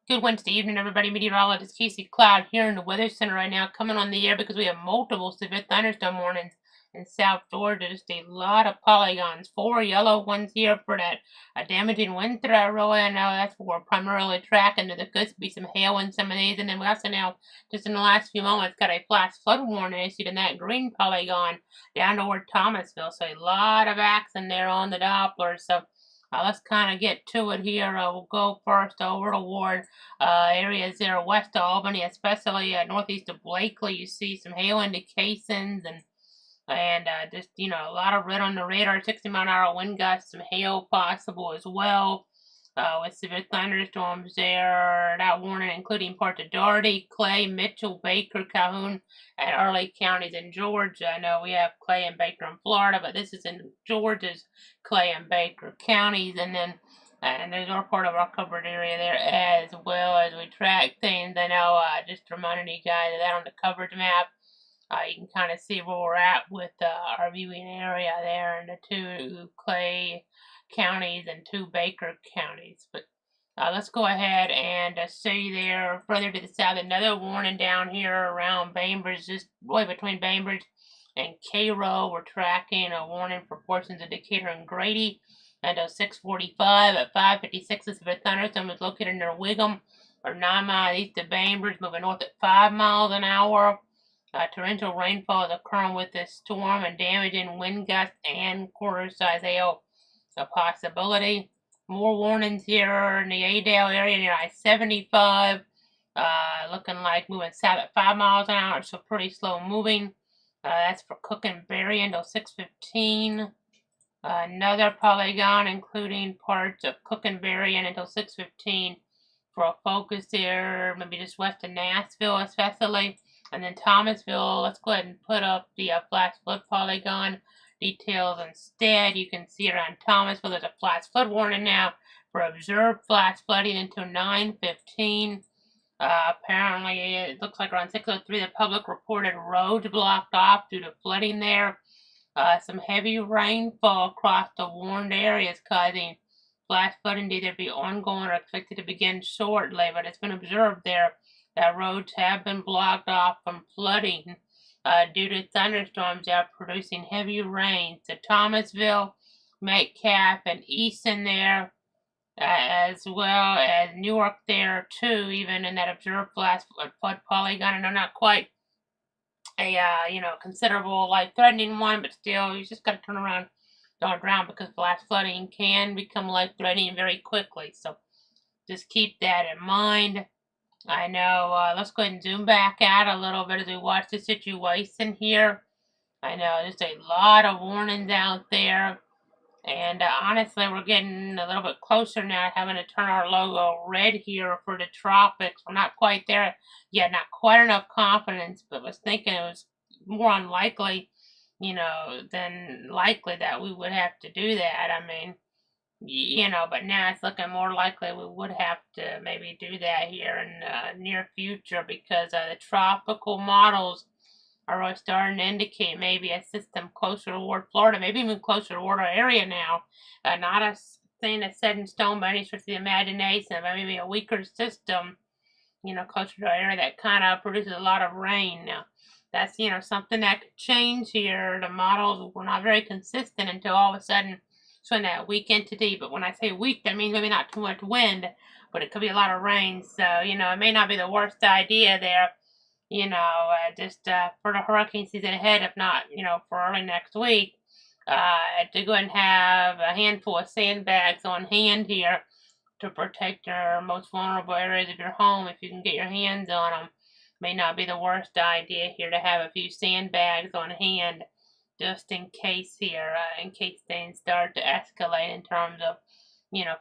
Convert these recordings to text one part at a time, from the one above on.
Good Wednesday evening, everybody. Meteorologist Casey Cloud here in the Weather Center right now, coming on the air because we have multiple severe thunderstorm warnings in South Georgia. Just a lot of polygons. 4 yellow ones here for that damaging wind threat. Really, I know that's what we're primarily tracking. There could be some hail in some of these, and then we also now, just in the last few moments, got a flash flood warning issued in that green polygon down toward Thomasville. So a lot of action there on the Doppler. So let's kind of get to it here. We'll go first over toward areas there west of Albany, especially northeast of Blakely. You see some hail indications and just, a lot of red on the radar, 60-mile-an-hour wind gusts, some hail possible as well. With severe thunderstorms there, that warning including parts of Doherty, Clay, Mitchell, Baker, Calhoun, and Early counties in Georgia. I know we have Clay and Baker in Florida, but this is in Georgia's Clay and Baker counties, and then and there's our part of our covered area there as well as we track things. I know, just reminding you guys of that on the coverage map. You can kind of see where we're at with our viewing area there in the 2 Clay counties and 2 Baker counties. But let's go ahead and see there further to the south, another warning down here around Bainbridge, just way between Bainbridge and Cairo. We're tracking a warning for portions of Decatur and Grady until 6:45. At 5:56, this severe thunderstorm is located near Wiggum, or 9 miles east of Bainbridge, moving north at 5 miles an hour. Torrential rainfall is occurring with this storm, and damaging wind gusts and quarter-size hail a possibility. More warnings here in the Adel area near I-75. Looking like moving south at 5 miles an hour, so pretty slow moving. That's for Cook and Berry until 6:15. Another polygon including parts of Cook and Berry until 6:15 for a focus there, maybe just west of Nashville especially. And then Thomasville, let's go ahead and put up the flash flood polygon details instead. You can see around Thomasville there's a flash flood warning now for observed flash flooding until 9:15. Apparently, it looks like around 6:03 the public reported roads blocked off due to flooding there. Some heavy rainfall across the warned areas causing flash flooding to either be ongoing or expected to begin shortly, but it's been observed there that roads have been blocked off from flooding due to thunderstorms that are producing heavy rain. So Thomasville, Metcalf, and Easton there, as well as Newark there too, even in that observed flash flood polygon. I know not quite a considerable life-threatening one, but still, you just got to turn around, don't drown, because flash flooding can become life-threatening very quickly. So just keep that in mind. I know, let's go ahead and zoom back out a little bit as we watch the situation here. I know there's a lot of warnings out there, and honestly, we're getting a little bit closer now, having to turn our logo red here for the tropics. We're not quite there yet, not quite enough confidence, but was thinking it was more unlikely, than likely that we would have to do that. I mean, but now it's looking more likely we would have to maybe do that here in the near future, because the tropical models are really starting to indicate maybe a system closer toward Florida, maybe even closer toward our area now. Not a thing that's set in stone by any stretch of the imagination, but maybe a weaker system, closer to our area that kind of produces a lot of rain. Now, that's, something that could change here. The models were not very consistent until all of a sudden showing that weak entity. But when I say weak, that means maybe not too much wind, but it could be a lot of rain. So, it may not be the worst idea there, just for the hurricane season ahead, if not, for early next week, to go and have a handful of sandbags on hand here to protect your most vulnerable areas of your home if you can get your hands on them. May not be the worst idea here to have a few sandbags on hand just in case here, in case things start to escalate in terms of,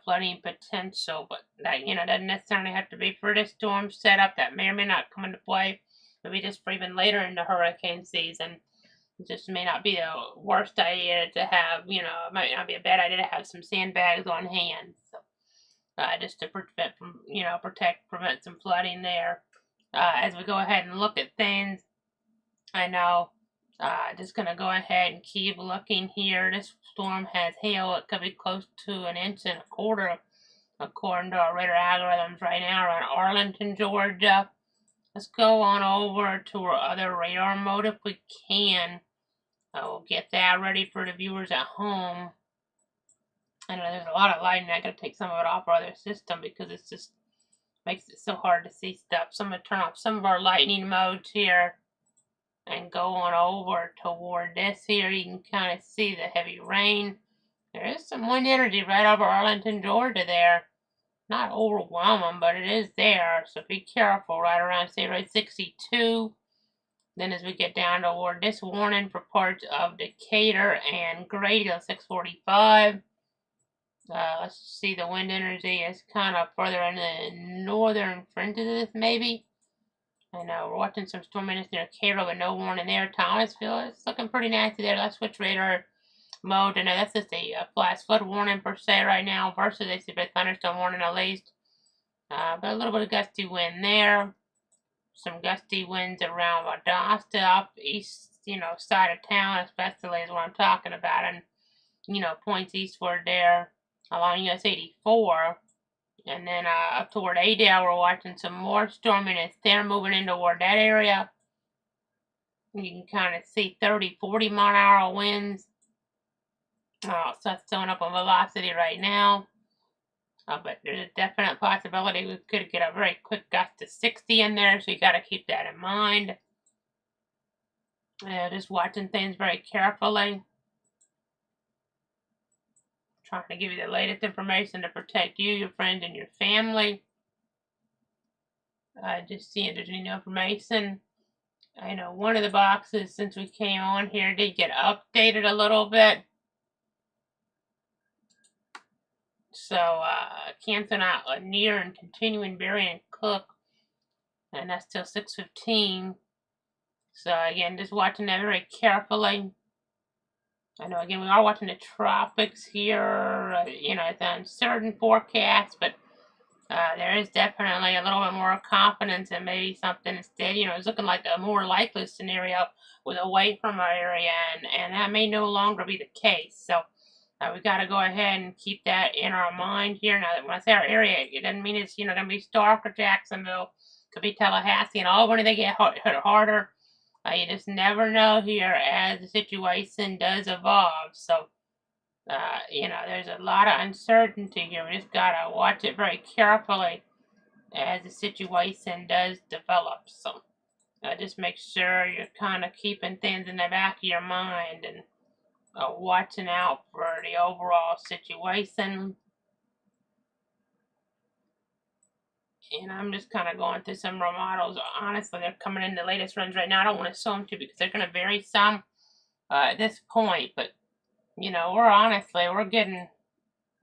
flooding potential. But that, doesn't necessarily have to be for this storm setup. That may or may not come into play. Maybe just for even later in the hurricane season. It just may not be the worst idea to have, it might not be a bad idea to have some sandbags on hand. So, just to prevent some flooding there. As we go ahead and look at things, I know, just going to go ahead and keep looking here. This storm has hail. It could be close to 1.25 inches according to our radar algorithms right now, around Arlington, Georgia. Let's go on over to our other radar mode if we can. We'll get that ready for the viewers at home. I know there's a lot of lighting. I gotta take some of it off our other system because it's just makes it so hard to see stuff. So I'm gonna turn off some of our lightning modes here and go on over toward this here. You can kind of see the heavy rain. There is some wind energy right over Arlington, Georgia there. Not overwhelming, but it is there. So be careful right around, say, right 62. Then as we get down toward this warning for parts of Decatur and Grady on 645. Let's see, the wind energy is kind of further in the northern fringe of this, maybe. I know we're watching some storm minutes near Cairo, but no warning there. Thomasville, it's looking pretty nasty there. Let's switch radar mode. And that's just a flash flood warning per se right now versus a severe thunderstorm warning at least. But a little bit of gusty wind there. Some gusty winds around Valdosta, up east, side of town, especially is what I'm talking about, and points eastward there along US 84. And then up toward Adel, we're watching some more storminess there, moving in toward that area. You can kind of see 30, 40 mile an hour winds. So that's showing up on velocity right now. But there's a definite possibility we could get a very quick gust to 60 in there, so you got to keep that in mind. Just watching things very carefully. Trying to give you the latest information to protect you, your friends, and your family. Just seeing if there's any new information. I know one of the boxes since we came on here did get updated a little bit. So canceling out Lanier and continuing Berry and Cook. And that's till 6:15. So again, just watching that very carefully. I know, again, we are watching the tropics here. It's an uncertain forecast, but there is definitely a little bit more confidence in maybe something instead. It's looking like a more likely scenario with away from our area, and that may no longer be the case. So we got to go ahead and keep that in our mind here. Now, when I say our area, it doesn't mean it's going to be Stark or Jacksonville. It could be Tallahassee and Albany. They get hit harder. You just never know here as the situation does evolve. So, there's a lot of uncertainty here. We just got to watch it very carefully as the situation does develop. So, just make sure you're kind of keeping things in the back of your mind and watching out for the overall situation. And I'm just kind of going through some remodels. Honestly, they're coming in the latest runs right now. I don't want to show them to you because they're going to vary some at this point. But, we're getting,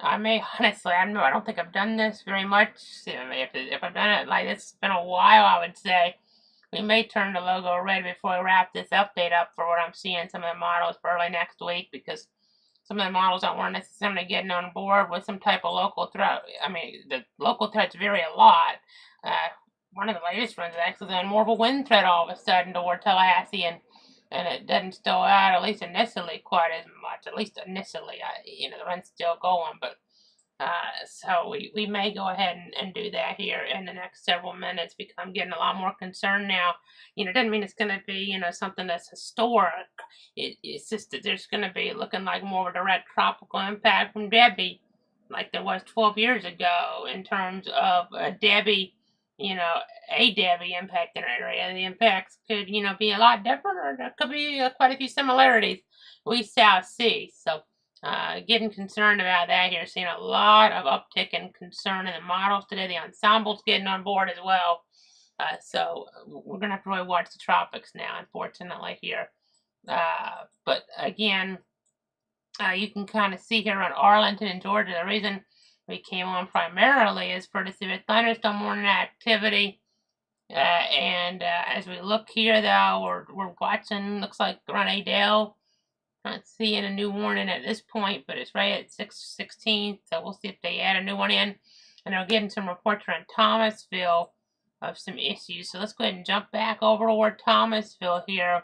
I don't think I've done this very much. If I've done it like this, it's been a while, I would say. We may turn the logo red before we wrap this update up for what I'm seeing some of the models for early next week, because some of the models that weren't necessarily getting on board with some type of local threat. I mean, the local threats vary a lot. One of the latest ones is actually on more of a wind threat all of a sudden toward Tallahassee, and it doesn't still out, at least initially, quite as much. At least initially, the run's still going, but so we may go ahead and do that here in the next several minutes, because I'm getting a lot more concerned now. It doesn't mean it's going to be, something that's historic. It's just that there's going to be looking like more of a direct tropical impact from Debbie, like there was 12 years ago in terms of Debbie, a Debbie impact in our area. The impacts could, be a lot different, or there could be quite a few similarities we shall see. So, getting concerned about that here, seeing a lot of uptick in concern in the models today. The ensemble's getting on board as well. So we're going to have to really watch the tropics now, unfortunately, here. But again, you can kind of see here on Arlington and Georgia, the reason we came on primarily is for the severe thunderstorm warning activity. And as we look here, though, we're watching, looks like around Adel. Not seeing a new warning at this point, but it's right at 6:16, so we'll see if they add a new one in. And they're getting some reports around Thomasville of some issues. So let's go ahead and jump back over toward Thomasville here.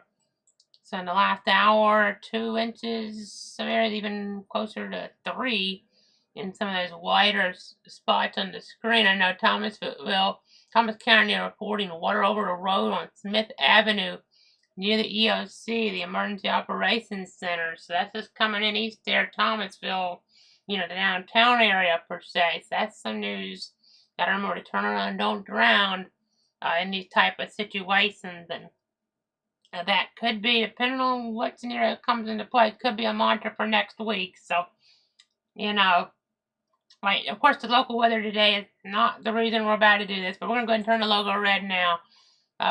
So in the last hour, 2 inches, some areas even closer to 3 in some of those wider spots on the screen. I know Thomas County are reporting water over the road on Smith Avenue near the EOC, the Emergency Operations Center. So that's just coming in east there, Thomasville, the downtown area per se. So that's some news. Gotta remember to turn around and don't drown in these type of situations. And that could be, depending on what scenario comes into play, could be a mantra for next week. So, right, of course, the local weather today is not the reason we're about to do this, but we're going to go ahead and turn the logo red now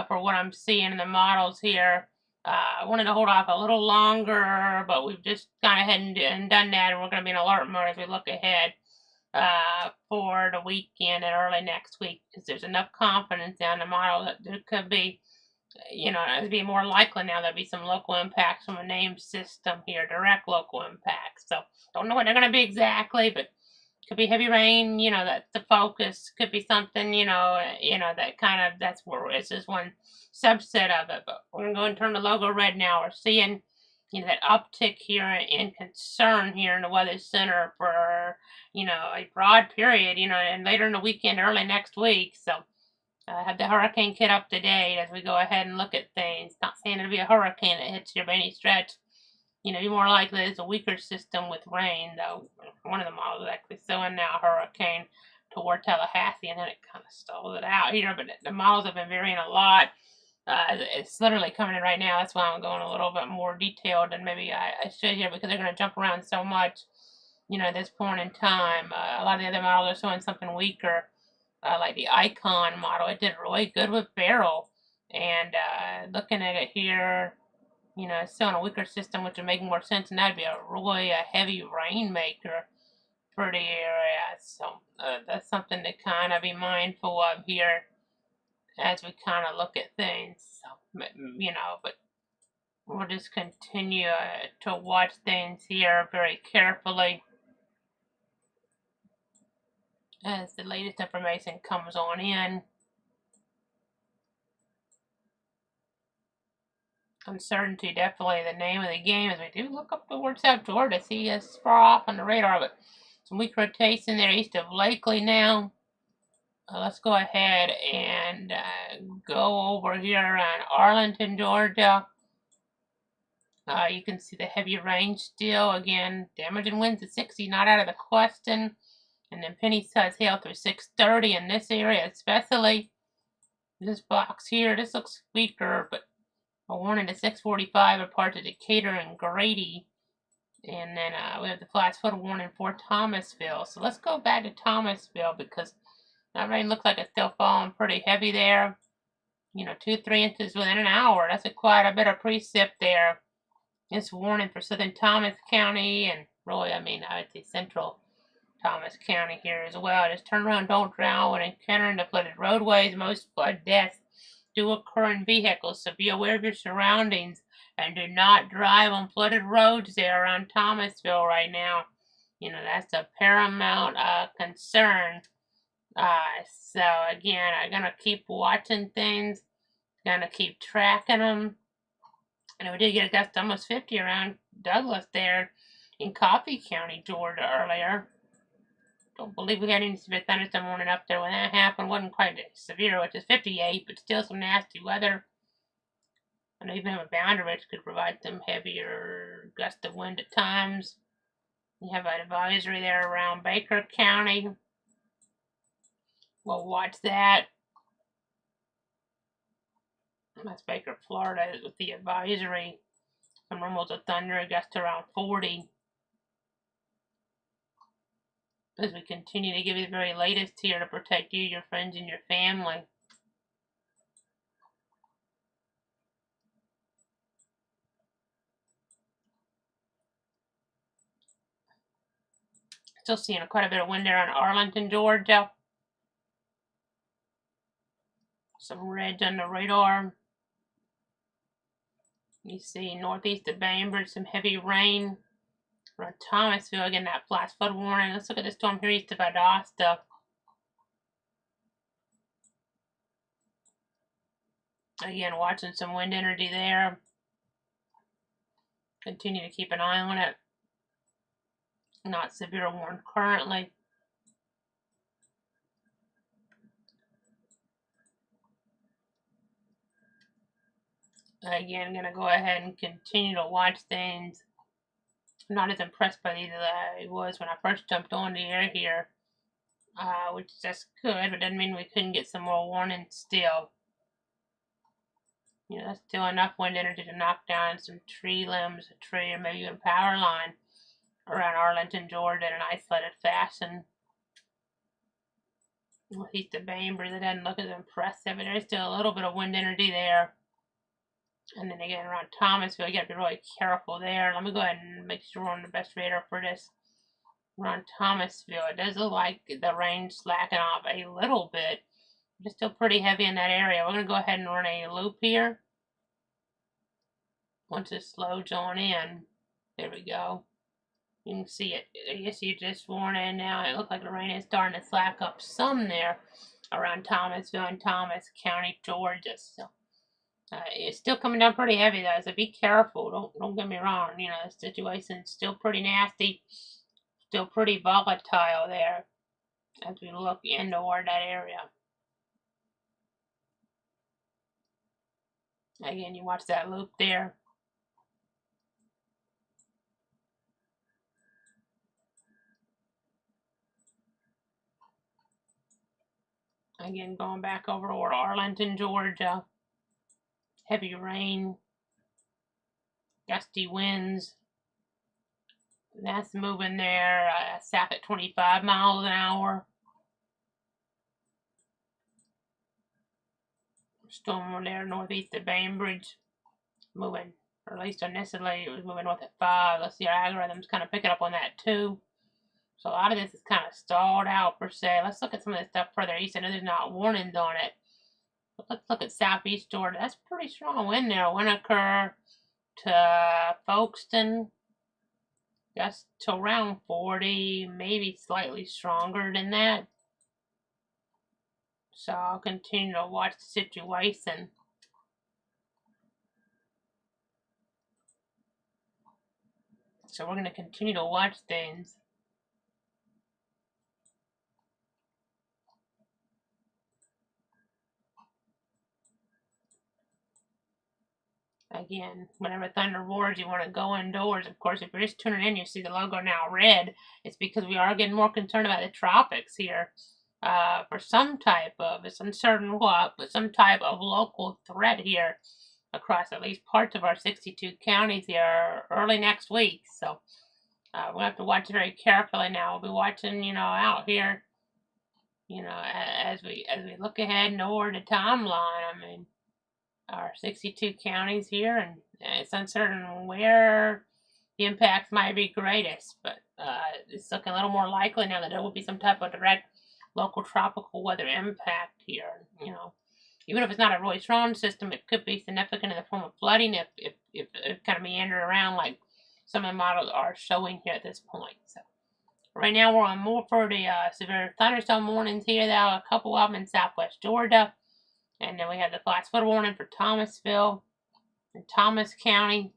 for what I'm seeing in the models here. I wanted to hold off a little longer, but we've just gone ahead and done that, and we're going to be in alert mode as we look ahead for the weekend and early next week, because there's enough confidence now in the model that there could be, it'd be more likely now there'll be some local impacts from a named system here, direct local impacts. So don't know what they're going to be exactly, but could be heavy rain, that's the focus. Could be something, that kind of, that's where it's just one subset of it. But we're going to go and turn the logo red now. We're seeing, that uptick here in concern here in the Weather Center for, a broad period, and later in the weekend, early next week. So I have the hurricane kit up to date as we go ahead and look at things. Not saying it'll be a hurricane that hits here by any stretch. Be more likely it's a weaker system with rain, though. One of the models is actually showing now a hurricane toward Tallahassee, and then it kind of stalls it out here. But the models have been varying a lot. It's literally coming in right now. That's why I'm going a little bit more detailed than maybe I should here, because they're going to jump around so much, at this point in time. A lot of the other models are showing something weaker, like the Icon model. It did really good with Beryl. And looking at it here, it's still in a weaker system, which would make more sense, and that'd be a really heavy rainmaker for the area. So that's something to kind of be mindful of here as we kind of look at things. So, but we'll just continue to watch things here very carefully as the latest information comes on in. Uncertainty, definitely the name of the game, as we do look up towards South Georgia, see us far off on the radar, but some weak rotation there east of Lakely now. Let's go ahead and go over here on Arlington, Georgia. You can see the heavy rain still. Again, damaging winds at 60, not out of the question. And then penny-sized hail through 630 in this area, especially. This box here, this looks weaker, but a warning to 645 are parts of Decatur and Grady. And then we have the flash flood warning for Thomasville. So let's go back to Thomasville, because that rain looks like it's still falling pretty heavy there. 2-3 inches within an hour. That's quite a bit of precip there. It's warning for southern Thomas County, and really, I would say central Thomas County here as well. Just turn around, don't drown when encountering the flooded roadways. Most flood deaths do occur in vehicles, so be aware of your surroundings and do not drive on flooded roads there around Thomasville right now. That's a paramount concern. So again, I'm gonna keep watching things, gonna keep tracking them. And we did get a gust almost 50 around Douglas there in Coffee County, Georgia earlier. Don't believe we had any severe thunderstorm warning up there when that happened. Wasn't quite severe, which is 58, but still some nasty weather. I know even a boundary ridge could provide some heavier gust of wind at times. You have an advisory there around Baker County. We'll watch that. That's Baker, Florida, with the advisory. Some rumbles of thunder, gust around 40. As we continue to give you the very latest here to protect you, your friends, and your family. Still seeing quite a bit of wind there on Arlington, Georgia. Some reds on the radar. You see northeast of Bainbridge, some heavy rain. Around Thomasville, again, that flash flood warning. Let's look at the storm here east of Valdosta. Again, watching some wind energy there. Continue to keep an eye on it. Not severe warned currently. Again, I'm going to go ahead and continue to watch things. I'm not as impressed by these as I was when I first jumped on the air here, which is just good, but doesn't mean we couldn't get some more warnings still. You know, that's still enough wind energy to knock down some tree limbs, a tree, or maybe even a power line around Arlington, Georgia in an isolated fashion. Northeast of Bainbridge, it doesn't look as impressive, but there's still a little bit of wind energy there. And then again, around Thomasville, you got to be really careful there. Let me go ahead and make sure we're on the best radar for this. Around Thomasville, it does look like the rain's slacking off a little bit. It's still pretty heavy in that area. We're going to go ahead and run a loop here. Once it slows on in, there we go. You can see it. I guess you just worn in now. It looks like the rain is starting to slack up some there around Thomasville and Thomas County, Georgia. So it's still coming down pretty heavy though, so be careful. Don't get me wrong. You know, the situation's still pretty nasty, still pretty volatile there as we look in toward that area. Again, you watch that loop there. Again, going back over toward Arlington, Georgia. Heavy rain, gusty winds. That's moving there south at 25 miles an hour. Storm there northeast of Bainbridge, moving, or at least initially it was moving north at 5. Let's see, our algorithm's kind of picking up on that too. So a lot of this is kind of stalled out per se. Let's look at some of this stuff further east. I know there's not warnings on it. But let's look at southeast Georgia. That's pretty strong wind there. Winnaker to Folkestone. Gusts to around 40, maybe slightly stronger than that. So I'll continue to watch the situation. So we're going to continue to watch things. Again, whenever thunder roars, you want to go indoors. Of course, if you're just tuning in, you see the logo now red. It's because we are getting more concerned about the tropics here. For some type of, it's uncertain what, but some type of local threat here across at least parts of our 62 counties here early next week. So we'll have to watch very carefully now. We'll be watching, you know, out here, you know, as we look ahead and over the timeline. I mean, our 62 counties here, and it's uncertain where the impacts might be greatest, but it's looking a little more likely now that there will be some type of direct local tropical weather impact here. You know, even if it's not a really strong system, it could be significant in the form of flooding if it kind of meander around like some of the models are showing here at this point. So right now we're on more for the severe thunderstorm warnings here. There are a couple of them in southwest Georgia. And then we have the class 4 warning for Thomasville and Thomas County.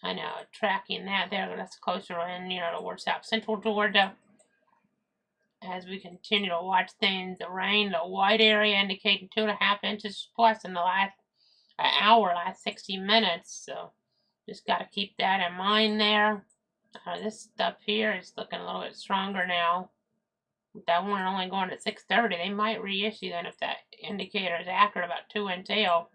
I know, tracking that there, that's closer in, you know, towards south central Georgia. As we continue to watch things, the rain, the white area indicating 2.5 inches plus in the last hour, last 60 minutes. So just got to keep that in mind there. This stuff here is looking a little bit stronger now. With that one only going to 630, they might reissue then if that indicator is accurate about 2 and tail.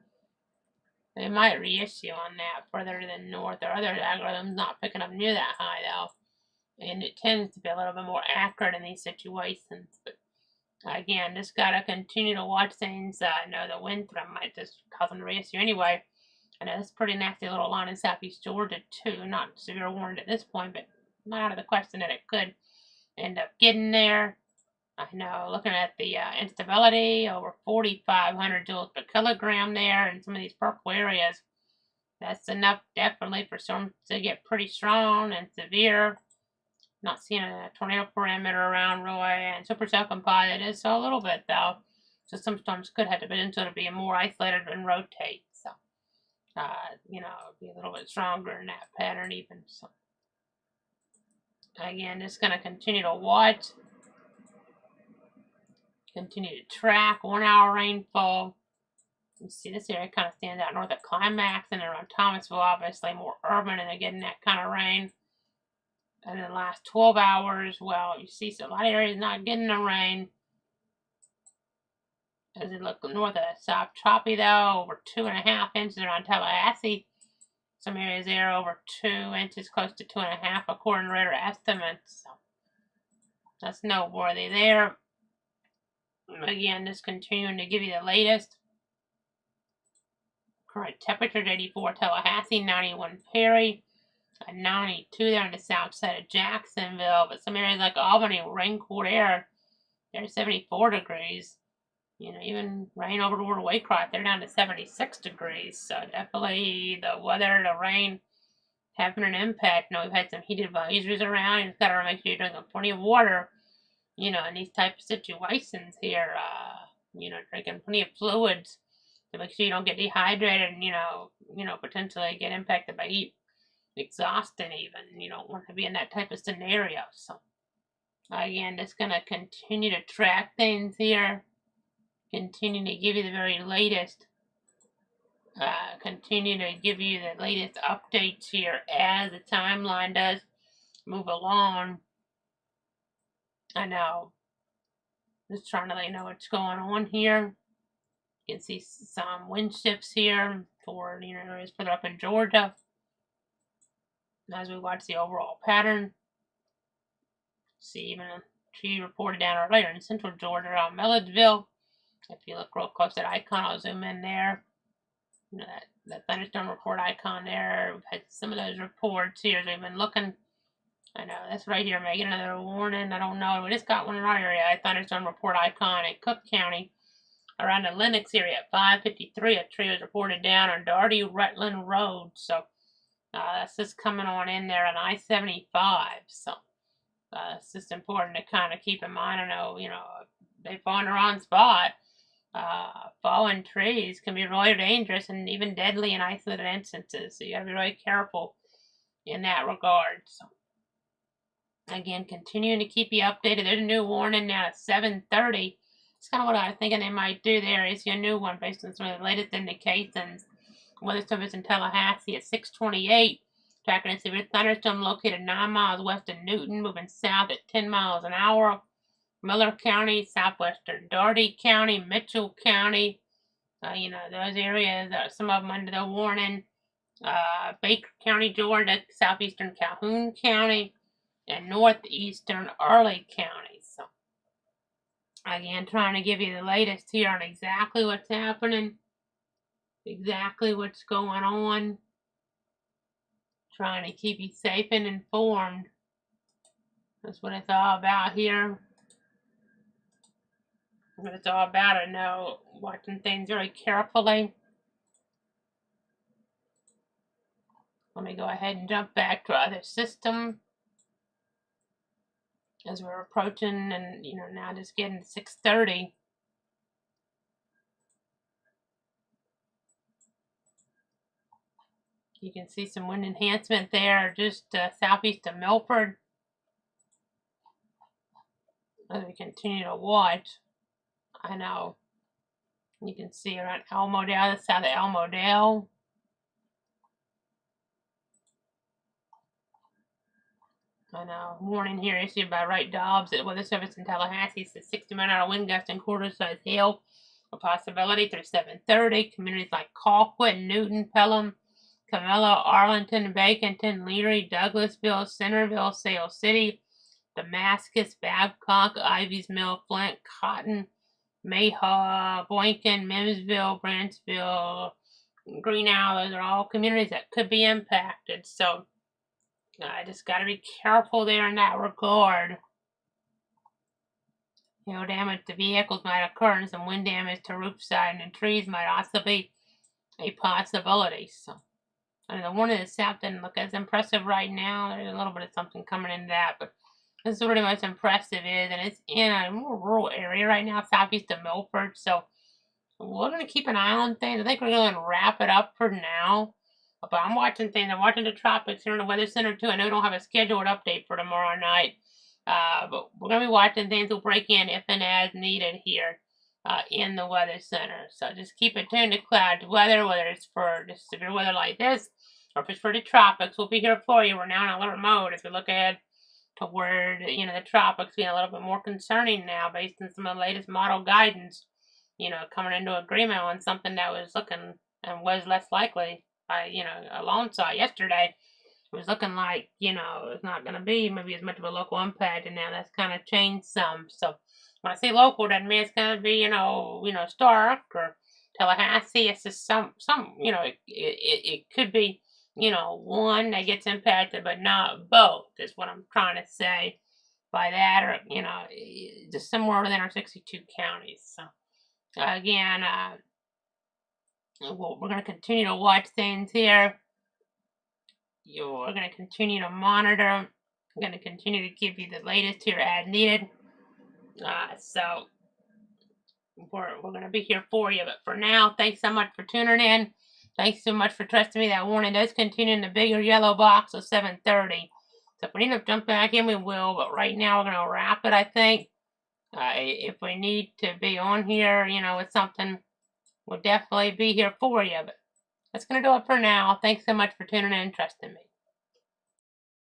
They might reissue on that further to the north. Or other algorithms not picking up near that high though. And it tends to be a little bit more accurate in these situations. But again, just gotta continue to watch things. I know the wind threat might just cause them to reissue anyway. I know it's a pretty nasty little line in southeast Georgia too. Not severe warned at this point, but not out of the question that it could end up getting there. I know, looking at the instability, over 4,500 joules per kilogram there in some of these purple areas. That's enough definitely for storms to get pretty strong and severe. Not seeing a tornado parameter around really, and supercell composite is so a little bit though. So some storms could have the potential to be more isolated and rotate. So, you know, be a little bit stronger in that pattern even. So. Again, just going to continue to watch. Continue to track 1 hour rainfall. You see this area kind of stands out north of Climax and around Thomasville, obviously more urban, and they're getting that kind of rain. And in the last 12 hours, well, you see a lot of areas not getting the rain. As you look north of South Choppy, though, over 2.5 inches around Tallahassee. Some areas there over 2 inches, close to 2.5, according to radar estimates. So that's noteworthy there. Again, just continuing to give you the latest. Current temperature 84 Tallahassee, 91 Perry, 92 there on the south side of Jacksonville. But some areas like Albany, rain cooled air, they're 74 degrees. You know, even rain over toward Waycross, they're down to 76 degrees. So definitely the weather, the rain, having an impact. You know, we've had some heat advisories around. You've got to make sure you're drinking plenty of water, you know, in these type of situations here. You know, drinking plenty of fluids to make sure you don't get dehydrated and, you know, potentially get impacted by heat exhaustion even. You don't want to be in that type of scenario. So, again, just going to continue to track things here. Continue to give you the very latest. Continue to give you the latest updates here as the timeline does move along. I know. Just trying to let you know what's going on here. You can see some wind shifts here for, you know, areas further up in Georgia. As we watch the overall pattern. See even a tree reported down earlier in central Georgia around Milledgeville. If you look real close at that icon, I'll zoom in there. You know, that thunderstorm report icon there. We've had some of those reports here as we've been looking. I know, that's right here, making another warning. I don't know. We just got one in our area, a thunderstorm report icon in Cook County. Around the Lenox area at 5:53, a tree was reported down on Darty-Rutland Road. So, that's just coming on in there on I-75. So, it's just important to kind of keep in mind. I know, you know, they fall in the wrong spot. Fallen trees can be really dangerous and even deadly in isolated instances. So you gotta be really careful in that regard. So again, continuing to keep you updated. There's a new warning now at 7:30. It's kind of what I was thinking they might do there. Is your new one based on some of the latest indications. Weather service in Tallahassee at 6:28. Tracking a severe thunderstorm located 9 miles west of Newton, moving south at 10 miles an hour. Miller County, southwestern Darty County, Mitchell County, you know, those areas, some of them under the warning. Baker County, Georgia, southeastern Calhoun County, and northeastern Early County. So, again, trying to give you the latest here on exactly what's happening, exactly what's going on, trying to keep you safe and informed. That's what it's all about here. What it's all about, I know, watching things very carefully. Let me go ahead and jump back to our other system. As we're approaching and, you know, now just getting to 6:30. You can see some wind enhancement there just southeast of Milford. As we continue to watch. I know. You can see around Elmodale, the south of Elmodale. I know. Warning here issued by Wright Dobbs at Weather Service in Tallahassee says 60-mile-an-hour wind gusts and quarter-size hail a possibility through 7:30. Communities like Colquitt, Newton, Pelham, Camilla, Arlington, Baconton, Leary, Douglasville, Centerville, Sale City, Damascus, Babcock, Ivy's Mill, Flint, Cotton, Mayhaw, Boynton, Mimsville, Branchville, Green Owl. Those are all communities that could be impacted. So I just got to be careful there in that regard. Hail damage to vehicles might occur, and some wind damage to roof side and trees might also be a possibility. So, I mean, the one in the south doesn't look as impressive right now. There's a little bit of something coming in that, but this is what the most impressive is, and it's in a more rural area right now, southeast of Milford. So, we're going to keep an eye on things. I think we're going to wrap it up for now. But I'm watching things. I'm watching the tropics here in the Weather Center too. I know we don't have a scheduled update for tomorrow night. But we're going to be watching things. We'll break in if and as needed here in the Weather Center. So just keep it tuned to cloud weather, whether it's for just severe weather like this or if it's for the tropics. We'll be here for you. We're now in alert mode as we look ahead toward, the tropics being a little bit more concerning now based on some of the latest model guidance, coming into agreement on something that was looking and was less likely by, alongside yesterday. It was looking like, it's not going to be maybe as much of a local impact, and now that's kind of changed some. So when I say local, doesn't mean it's going to be, Stark or Tallahassee. It's just some, it could be, one that gets impacted, but not both, is what I'm trying to say by that, or, just somewhere within our 62 counties. So, again, we're going to continue to watch things here. You're going to continue to monitor. I'm going to continue to give you the latest here as needed. So, we're going to be here for you. But for now, thanks so much for tuning in. Thanks so much for trusting me. That warning does continue in the bigger yellow box of 7:30. So if we need to jump back in, we will. But right now, we're going to wrap it, I think. If we need to be on here, with something, we'll definitely be here for you. But that's going to do it for now. Thanks so much for tuning in and trusting me.